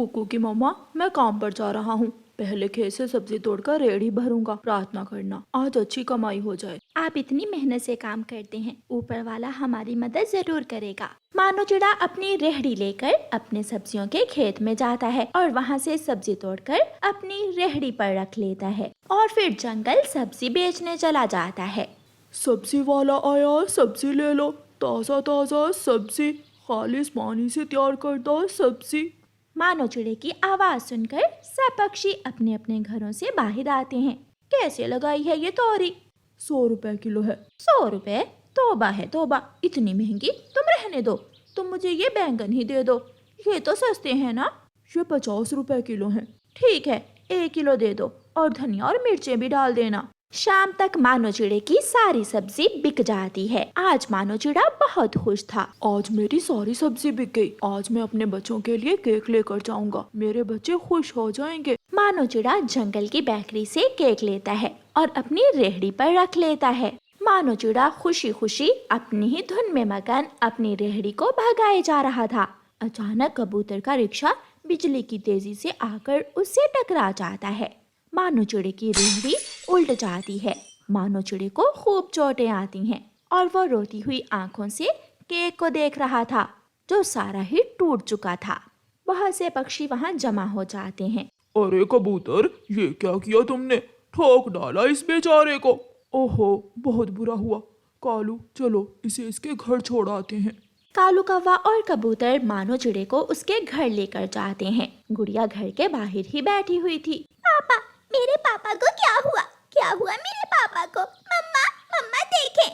कुकू की मम्मा, मैं काम पर जा रहा हूँ। पहले खेत से सब्जी तोड़कर रेड़ी भरूंगा। प्रार्थना करना आज अच्छी कमाई हो जाए। आप इतनी मेहनत से काम करते हैं, ऊपर वाला हमारी मदद जरूर करेगा। मानो चिड़ा अपनी रेहड़ी लेकर अपने सब्जियों के खेत में जाता है और वहाँ से सब्जी तोड़कर अपनी रेहड़ी पर रख लेता है और फिर जंगल सब्जी बेचने चला जाता है। सब्जी वाला आया, सब्जी ले लो। ताज़ा ताज़ा सब्जी, खालिश पानी से तैयार करता सब्जी। मानो चिड़े की आवाज सुनकर सब पक्षी अपने अपने घरों से बाहर आते हैं। कैसे लगाई है ये तोरी? 100 रुपए किलो है। 100 रुपए? तोबा है तोबा, इतनी महंगी। तुम रहने दो, तुम मुझे ये बैंगन ही दे दो, ये तो सस्ते हैं ना। ये 50 रुपए किलो है। ठीक है, 1 किलो दे दो और धनिया और मिर्चें भी डाल देना। शाम तक मानो चिड़े की सारी सब्जी बिक जाती है। आज मानो चिड़ा बहुत खुश था। आज मेरी सारी सब्जी बिक गई। आज मैं अपने बच्चों के लिए केक लेकर जाऊंगा। मेरे बच्चे खुश हो जाएंगे। मानो चिड़ा जंगल की बेकरी से केक लेता है और अपनी रेहड़ी पर रख लेता है। मानो चिड़ा खुशी खुशी अपनी ही धुन में मगन अपनी रेहड़ी को भगाए जा रहा था। अचानक कबूतर का रिक्शा बिजली की तेजी से आकर उससे टकरा जाता है। मानो चिड़े की रेहड़ी उल्ट जाती है। मानो चिड़े को खूब चोटें आती हैं और वो रोती हुई आंखों से केक को देख रहा था जो सारा ही टूट चुका था। बहुत से पक्षी वहां जमा हो जाते हैं। अरे कबूतर, ये क्या किया तुमने? ठोक डाला इस बेचारे को। ओहो, बहुत बुरा हुआ। कालू, चलो इसे इसके घर छोड़ आते हैं। कालू कौवा और कबूतर मानो चिड़े को उसके घर लेकर जाते हैं। गुड़िया घर के बाहर ही बैठी हुई थी। पापा, मेरे पापा को क्या हुआ? क्या हुआ मेरे पापा को? मम्मा, मम्मा देखें,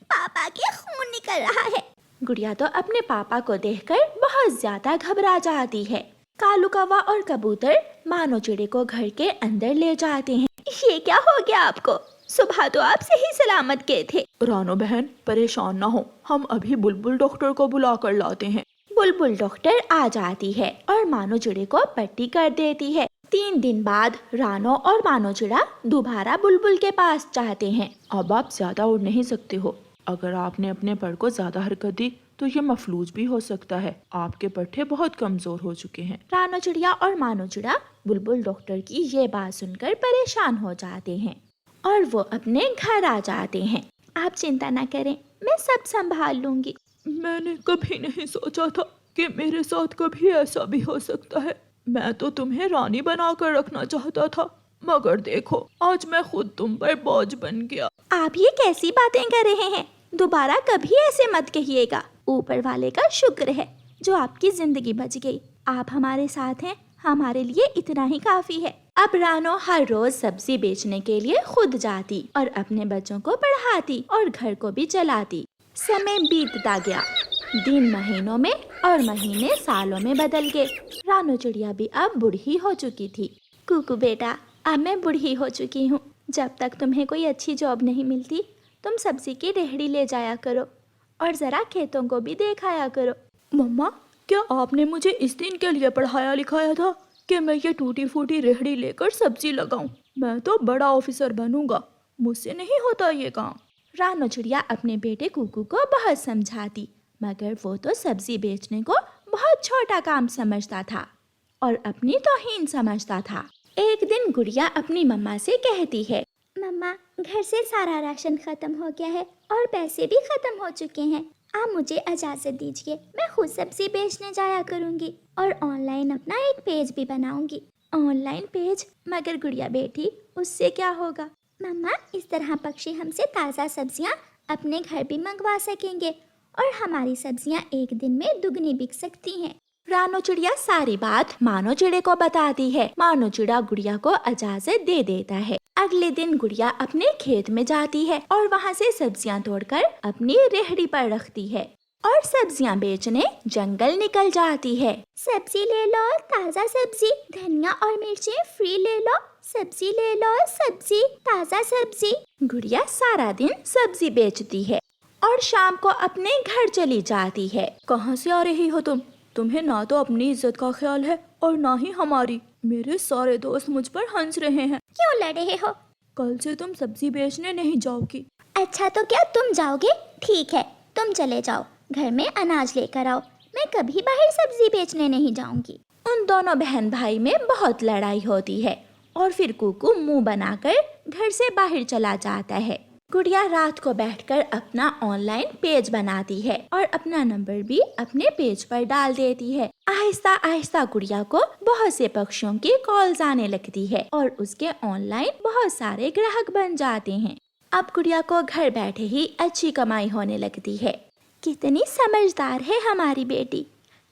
पापा के खून निकल रहा है। गुड़िया तो अपने पापा को देखकर बहुत ज्यादा घबरा जाती है। कालू कौवा और कबूतर मानो चिड़े को घर के अंदर ले जाते हैं। ये क्या हो गया आपको? सुबह तो आप सही सलामत गए थे। रानो बहन, परेशान ना हो, हम अभी बुलबुल डॉक्टर को बुला कर लाते हैं। बुलबुल डॉक्टर आ जाती है और मानो चिड़े को पट्टी कर देती है। 3 दिन बाद रानो और मानो चिड़ा दोबारा बुलबुल के पास जाते हैं। अब आप ज्यादा उड़ नहीं सकते हो। अगर आपने अपने पर को ज्यादा हरकत दी तो ये मफलूज भी हो सकता है। आपके पट्टे बहुत कमजोर हो चुके हैं। रानो चिड़िया और मानो चिड़ा बुलबुल डॉक्टर की ये बात सुनकर परेशान हो जाते हैं और वो अपने घर आ जाते हैं। आप चिंता न करें, मैं सब संभाल लूंगी। मैंने कभी नहीं सोचा था कि मेरे साथ कभी ऐसा भी हो सकता है। मैं तो तुम्हें रानी बनाकर रखना चाहता था, मगर देखो आज मैं खुद तुम पर बोझ बन गया। आप ये कैसी बातें कर रहे हैं? दोबारा कभी ऐसे मत कहिएगा। ऊपर वाले का शुक्र है जो आपकी जिंदगी बच गई। आप हमारे साथ हैं, हमारे लिए इतना ही काफी है। अब रानो हर रोज सब्जी बेचने के लिए खुद जाती और अपने बच्चों को पढ़ाती और घर को भी चलाती। समय बीतता गया, दिन महीनों में और महीने सालों में बदल गए। रानो चिड़िया भी अब बूढ़ी हो चुकी थी। कुकू बेटा, अब मैं बूढ़ी हो चुकी हूँ। जब तक तुम्हें कोई अच्छी जॉब नहीं मिलती, तुम सब्जी की रेहड़ी ले जाया करो और जरा खेतों को भी देखाया करो। मम्मा, क्या आपने मुझे इस दिन के लिए पढ़ाया लिखाया था कि मैं ये टूटी फूटी रेहड़ी लेकर सब्जी लगाऊं? मैं तो बड़ा ऑफिसर बनूंगा, मुझसे नहीं होता ये काम। रानो चिड़िया अपने बेटे कुकू को बहुत समझाती, मगर वो तो सब्जी बेचने को बहुत छोटा काम समझता था और अपनी तौहीन समझता था। एक दिन गुड़िया अपनी मम्मा से कहती है, मम्मा, घर से सारा राशन खत्म हो गया है और पैसे भी खत्म हो चुके हैं। आप मुझे इजाज़त दीजिए, मैं खुद सब्जी बेचने जाया करूँगी और ऑनलाइन अपना एक पेज भी बनाऊँगी। Online page? मगर गुड़िया बेटी, उससे क्या होगा? मम्मा, इस तरह पक्षी हमसे ताज़ा सब्जियाँ अपने घर भी मंगवा सकेंगे और हमारी सब्जियाँ एक दिन में दुगनी बिक सकती हैं। रानो चिड़िया सारी बात मानो चिड़े को बताती है। मानो चिड़ा गुड़िया को इजाजत दे देता है। अगले दिन गुड़िया अपने खेत में जाती है और वहाँ से सब्जियाँ तोड़कर अपनी रेहड़ी पर रखती है और सब्जियाँ बेचने जंगल निकल जाती है। सब्जी ले लो, ताज़ा सब्जी, धनिया और मिर्चें फ्री ले लो। सब्जी ले लो, सब्जी, ताज़ा सब्जी। गुड़िया सारा दिन सब्जी बेचती है और शाम को अपने घर चली जाती है। कहाँ से आ रही हो तुम? तुम्हें ना तो अपनी इज्जत का ख्याल है और ना ही हमारी। मेरे सारे दोस्त मुझ पर हंस रहे हैं। क्यों लड़ रहे हो? कल से तुम सब्जी बेचने नहीं जाओगी। अच्छा, तो क्या तुम जाओगे? ठीक है, तुम चले जाओ, घर में अनाज लेकर आओ। मैं कभी बाहर सब्जी बेचने नहीं जाऊंगी। उन दोनों बहन भाई में बहुत लड़ाई होती है और फिर कुकू मुंह बनाकर घर से बाहर चला जाता है। गुड़िया रात को बैठकर अपना ऑनलाइन पेज बनाती है और अपना नंबर भी अपने पेज पर डाल देती है। आहिस्ता आहिस्ता गुड़िया को बहुत से पक्षियों की कॉल्स आने लगती है और उसके ऑनलाइन बहुत सारे ग्राहक बन जाते हैं। अब गुड़िया को घर बैठे ही अच्छी कमाई होने लगती है। कितनी समझदार है हमारी बेटी।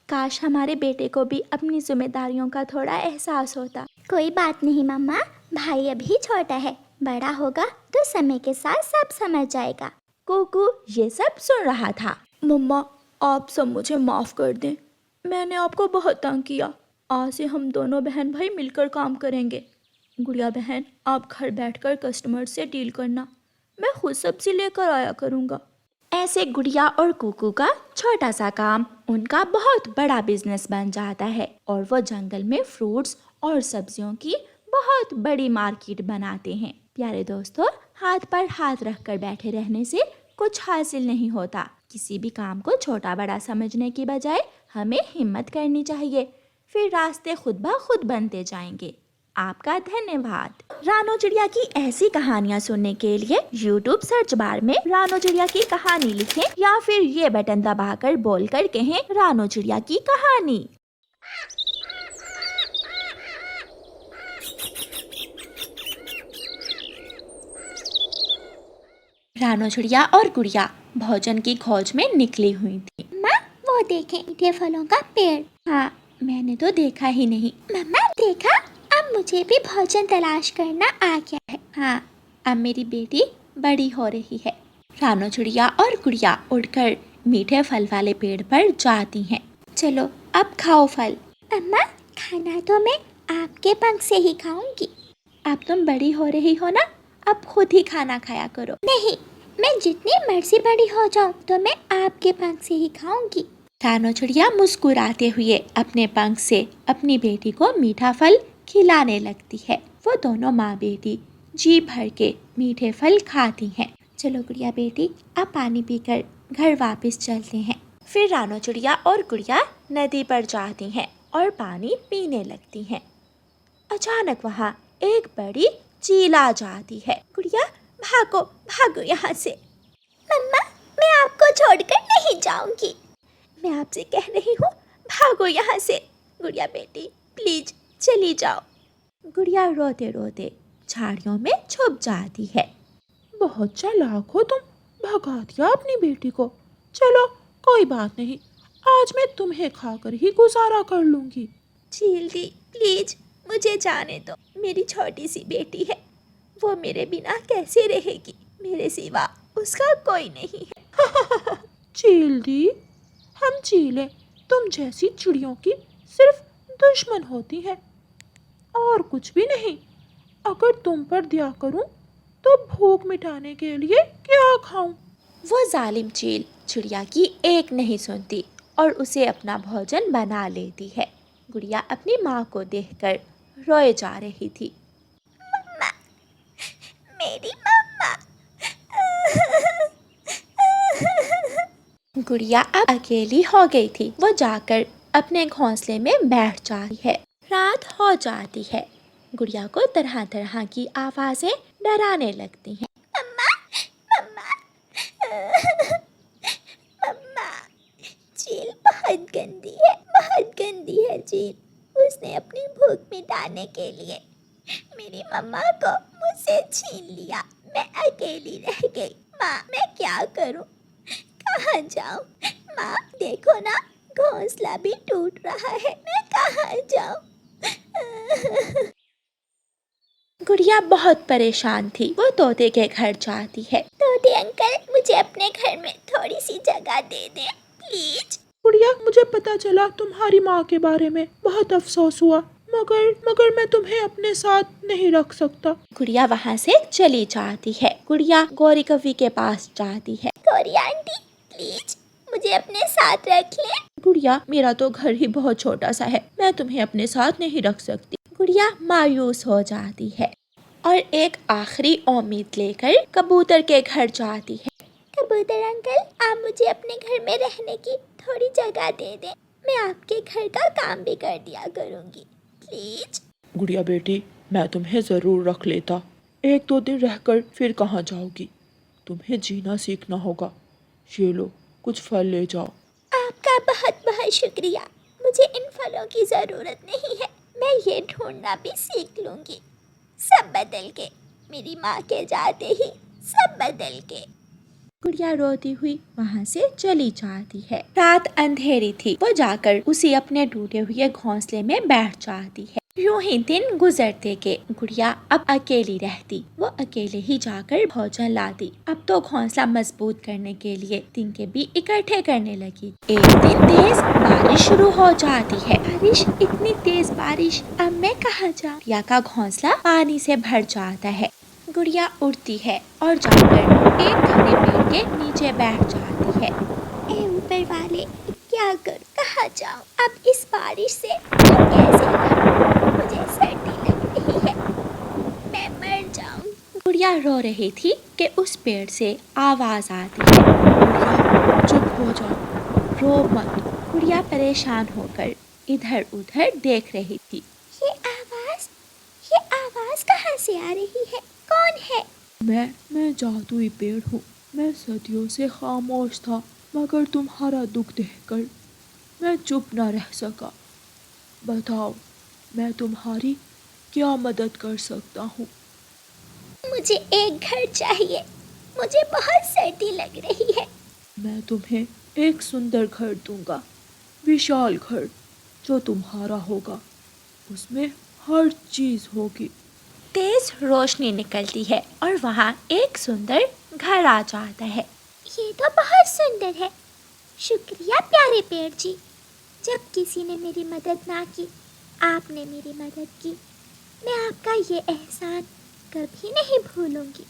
काश हमारे बेटे को भी अपनी जिम्मेदारियों का थोड़ा एहसास होता। कोई बात नहीं मम्मा, भाई अभी छोटा है, बड़ा होगा तो समय के साथ सब समझ जाएगा। कुकू ये सब सुन रहा था। मम्मा, आप सब मुझे माफ़ कर दें, मैंने आपको बहुत तंग किया। आज से हम दोनों बहन भाई मिलकर काम करेंगे। गुड़िया बहन, आप घर बैठकर कस्टमर से डील करना, मैं खुद सब्जी लेकर आया करूँगा। ऐसे गुड़िया और कुकू का छोटा सा काम उनका बहुत बड़ा बिजनेस बन जाता है और वो जंगल में फ्रूट्स और सब्जियों की बहुत बड़ी मार्केट बनाते हैं। प्यारे दोस्तों, हाथ पर हाथ रखकर बैठे रहने से कुछ हासिल नहीं होता। किसी भी काम को छोटा बड़ा समझने की बजाय हमें हिम्मत करनी चाहिए, फिर रास्ते खुद ब खुद बनते जाएंगे। आपका धन्यवाद। रानो चिड़िया की ऐसी कहानियाँ सुनने के लिए YouTube सर्च बार में रानो चिड़िया की कहानी लिखें या फिर ये बटन दबाकर बोलकर कहें रानो चिड़िया की कहानी। रानो चिड़िया और गुड़िया भोजन की खोज में निकली हुई थी। माँ वो देखें, मीठे फलों का पेड़। हाँ, मैंने तो देखा ही नहीं। मम्मा देखा, अब मुझे भी भोजन तलाश करना आ गया है। हाँ, अब मेरी बेटी बड़ी हो रही है। रानो चिड़िया और गुड़िया उड़कर मीठे फल वाले पेड़ पर जाती हैं। चलो अब खाओ फल। मम्मा खाना तो मैं आपके पंख से ही खाऊंगी। अब तुम बड़ी हो रही हो ना, अब खुद ही खाना खाया करो। नहीं, मैं जितनी मर्जी बड़ी हो जाऊं तो मैं आपके पंख से ही खाऊंगी। रानो चिड़िया मुस्कुराते हुए अपने पंख से अपनी बेटी को मीठा फल खिलाने लगती है। वो दोनों माँ बेटी जी भर के मीठे फल खाती हैं। चलो गुड़िया बेटी, अब पानी पीकर घर वापस चलते हैं। फिर रानो चिड़िया और गुड़िया नदी पर जाती हैं और पानी पीने लगती हैं। अचानक वहाँ एक बड़ी चील आ जाती है। गुड़िया भागो भागो यहाँ से। मम्मा मैं आपको छोड़कर नहीं जाऊंगी। मैं आपसे कह रही हूँ, भागो यहाँ से। गुड़िया बेटी प्लीज चली जाओ। गुड़िया रोते रोते झाड़ियों में छुप जाती है। बहुत चालाक हो तुम, भगा दिया अपनी बेटी को। चलो कोई बात नहीं, आज मैं तुम्हें खाकर ही गुजारा कर लूंगी। चील दी प्लीज मुझे जाने दो, मेरी छोटी सी बेटी है, वो मेरे बिना कैसे रहेगी? मेरे सिवा उसका कोई नहीं है। चील दी, हम चीलें तुम जैसी चिड़ियों की सिर्फ दुश्मन होती हैं और कुछ भी नहीं। अगर तुम पर दया करूं तो भूख मिटाने के लिए क्या खाऊं? वो जालिम चील चिड़िया की एक नहीं सुनती और उसे अपना भोजन बना लेती है। गुड़िया अपनी माँ को देखकर रोए जा रही थी। मम्मा, मेरी मम्मा। गुड़िया अब अकेली हो गई थी। वो जाकर अपने घोंसले में बैठ जाती है। रात हो जाती है। गुड़िया को तरह तरह की आवाजें डराने लगती हैं। मम्मा, मम्मा, मम्मा, चील बहुत गंदी है, बहुत गंदी है चील। उसने अपनी भूख मिटाने के लिए मेरी मम्मा को मुझसे छीन लिया। मैं अकेली रह गई। माँ मैं क्या करूँ, कहाँ जाऊँ? माँ देखो ना, घोंसला भी टूट रहा है, मैं कहाँ जाऊँ? गुड़िया बहुत परेशान थी। वो तोते के घर जाती है। तोते अंकल, मुझे अपने घर में थोड़ी सी जगह दे दें प्लीज। गुड़िया, मुझे पता चला तुम्हारी माँ के बारे में, बहुत अफसोस हुआ, मगर मैं तुम्हें अपने साथ नहीं रख सकता। गुड़िया वहाँ से चली जाती है। गुड़िया गौरी कवि के पास जाती है। गौरी आंटी प्लीज मुझे अपने साथ रख ले। गुड़िया, मेरा तो घर ही बहुत छोटा सा है, मैं तुम्हें अपने साथ नहीं रख सकती। गुड़िया मायूस हो जाती है और एक आखिरी उम्मीद लेकर कबूतर के घर जाती है। कबूतर अंकल, आप मुझे अपने घर में रहने की थोड़ी जगह दे दें। मैं आपके घर का काम भी कर दिया करूँगी, प्लीज। गुड़िया बेटी, मैं तुम्हें ज़रूर रख लेता। 1-2 दिन रहकर फिर कहाँ जाओगी? तुम्हें जीना सीखना होगा। ये लो, कुछ फल ले जाओ। आपका बहुत बहुत शुक्रिया। मुझे इन फलों की ज़रूरत नहीं है। मैं ये ढूंढना भी सीख लूँगी। सब बदल के, मेरी माँ के जाते ही सब बदल के। गुड़िया रोती हुई वहाँ से चली जाती है। रात अंधेरी थी। वो जाकर उसी अपने टूटे हुए घोंसले में बैठ जाती है। यूं ही दिन गुजरते के गुड़िया अब अकेली रहती। वो अकेले ही जाकर भोजन लाती। अब तो घोंसला मजबूत करने के लिए तिनके भी इकट्ठे करने लगी। एक दिन तेज बारिश शुरू हो जाती है। बारिश, इतनी तेज बारिश, अब मैं कहाँ जाऊँ? गुड़िया का घोंसला पानी से भर जाता है। गुड़िया उड़ती है और जाकर एक घने पेड़ के नीचे बैठ जाती है। ए ऊपर वाले, क्या करूं, कहाँ जाऊं? अब इस बारिश से मैं कैसे लड़ूं? मुझे सर्दी लग रही है, मैं मर जाऊं। गुड़िया रो रही थी कि उस पेड़ से आवाज आती है। गुड़िया चुप हो जाओ, रो मत। गुड़िया परेशान होकर इधर उधर देख रही थी। ये आवाज कहाँ से आ रही है? कौन है? मैं जादुई पेड़ हूँ। मैं सदियों से खामोश था, मगर तुम्हारा दुख देखकर मैं चुप न रह सका। बताओ, मैं तुम्हारी क्या मदद कर सकता हूँ? मुझे एक घर चाहिए, मुझे बहुत सर्दी लग रही है। मैं तुम्हें एक सुंदर घर दूंगा, विशाल घर जो तुम्हारा होगा। उसमें हर चीज होगी। तेज रोशनी निकलती है और वहाँ एक सुंदर घर आ जाता है। ये तो बहुत सुंदर है। शुक्रिया प्यारे पेड़ जी। जब किसी ने मेरी मदद ना की, आपने मेरी मदद की। मैं आपका ये एहसान कभी नहीं भूलूंगी।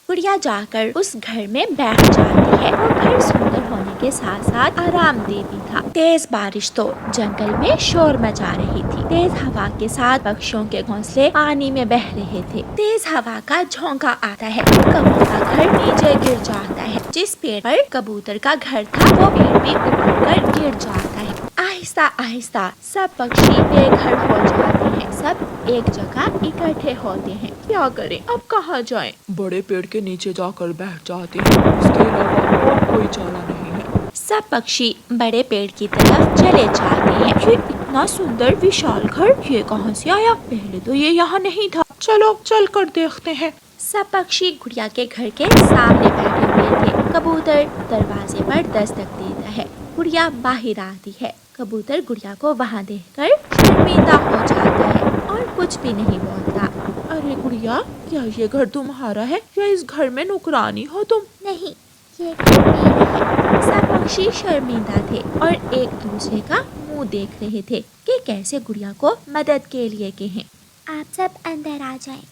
गुड़िया जाकर उस घर में बैठ जाती है। वो घर सुंदर होने के साथ साथ आरामदेह भी था। तेज बारिश तो जंगल में शोर मचा रही थी। तेज हवा के साथ पक्षियों के घोंसले पानी में बह रहे थे। तेज हवा का झोंका आता है। कबूतर का घर नीचे गिर जाता है। जिस पेड़ पर कबूतर का घर था, वो पेड़ भी उखड़कर गिर जाता है। आहिस्ता आहिस्ता सब पक्षी बेघर हो जाते हैं। सब एक जगह इकट्ठे होते हैं। क्या करें, अब कहाँ जाएं? बड़े पेड़ के नीचे जाकर बैठ जाते हैं। इसके अलावा और कोई चारा नहीं है। सब पक्षी बड़े पेड़ की तरफ चले जाते हैं। ये इतना सुंदर विशाल घर, ये कहाँ से आया? पहले तो ये यहाँ नहीं था। चलो चल कर देखते हैं। सब पक्षी गुड़िया के घर के सामने बैठे हुए थे। कबूतर दरवाजे पर दस्तक देता है। गुड़िया बाहर आती है। कबूतर गुड़िया को वहाँ देखकर शर्मिंदा हो जाता है और कुछ भी नहीं बोलता। अरे गुड़िया, क्या ये घर तुम्हारा है या इस घर में नौकरानी हो तुम? नहीं, ये घर मेरा है। सब पक्षी शर्मिंदा थे और एक दूसरे का मुंह देख रहे थे कि कैसे गुड़िया को मदद के लिए कहें। आप सब अंदर आ जाएं।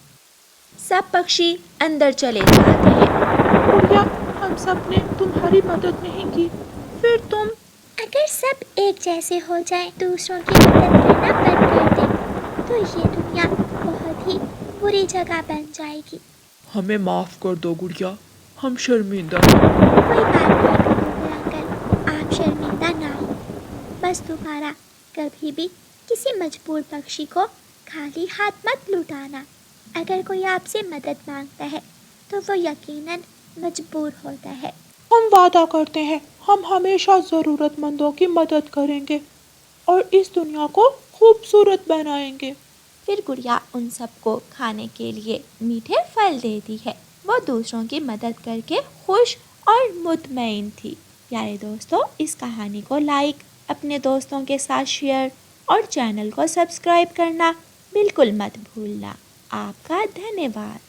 सब पक्षी अंदर चले जाते हैं। गुड़िया, हम सब ने तुम्हारी मदद नहीं की, फिर तुम? अगर सब एक जैसे हो जाएं, दूसरों की मदद करना बंद कर दें, तो ये दुनिया बहुत ही बुरी जगह बन जाएगी। हमें माफ कर दो गुड़िया, हम शर्मिंदा हैं। कोई बात नहीं कबूतर अंकल, आप शर्मिंदा ना हो। बस दोबारा कभी भी किसी मजबूर पक्षी को खाली हाथ मत लुटाना। अगर कोई आपसे मदद मांगता है तो वो यकीनन मजबूर होता है। हम वादा करते हैं, हम हमेशा ज़रूरतमंदों की मदद करेंगे और इस दुनिया को खूबसूरत बनाएंगे। फिर गुड़िया उन सबको खाने के लिए मीठे फल देती है। वो दूसरों की मदद करके खुश और मुतमईन थी। प्यारे दोस्तों, इस कहानी को लाइक, अपने दोस्तों के साथ शेयर और चैनल को सब्सक्राइब करना बिल्कुल मत भूलना। आपका धन्यवाद।